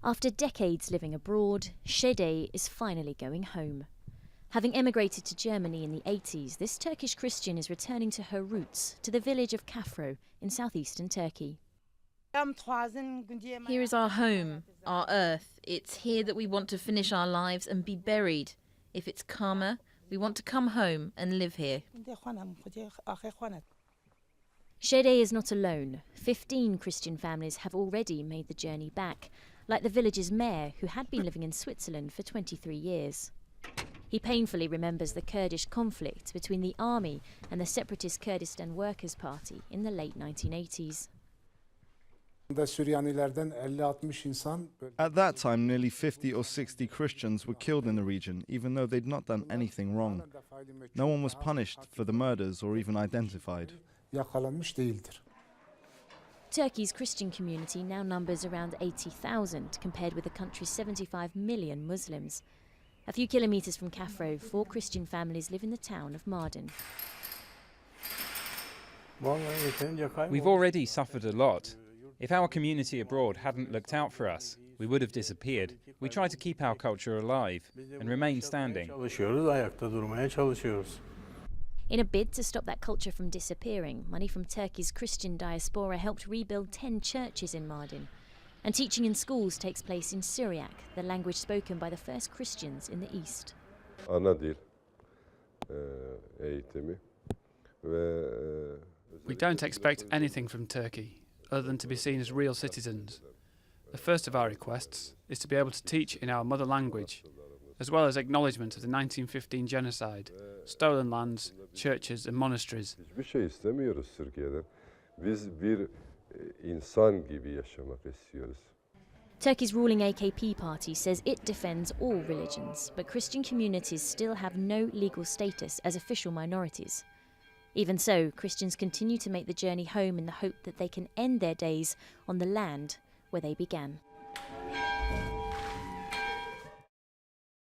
After decades living abroad, Şede is finally going home. Having emigrated to Germany in the 80s, this Turkish Christian is returning to her roots, to the village of Kafro in southeastern Turkey. Here is our home, our earth. It's here that we want to finish our lives and be buried. If it's calmer, we want to come home and live here. Şede is not alone. 15 Christian families have already made the journey back, like the village's mayor, who had been living in Switzerland for 23 years. He painfully remembers the Kurdish conflict between the army and the separatist Kurdistan Workers' Party in the late 1980s. At that time, nearly 50 or 60 Christians were killed in the region, even though they'd not done anything wrong. No one was punished for the murders or even identified. Turkey's Christian community now numbers around 80,000, compared with the country's 75 million Muslims. A few kilometres from Kafro, 4 Christian families live in the town of Mardin. We've already suffered a lot. If our community abroad hadn't looked out for us, we would have disappeared. We try to keep our culture alive and remain standing. In a bid to stop that culture from disappearing, money from Turkey's Christian diaspora helped rebuild 10 churches in Mardin. And teaching in schools takes place in Syriac, the language spoken by the first Christians in the East. We don't expect anything from Turkey, other than to be seen as real citizens. The first of our requests is to be able to teach in our mother language, as well as acknowledgement of the 1915 genocide, stolen lands, churches and monasteries. Turkey's ruling AKP party says it defends all religions, but Christian communities still have no legal status as official minorities. Even so, Christians continue to make the journey home in the hope that they can end their days on the land where they began.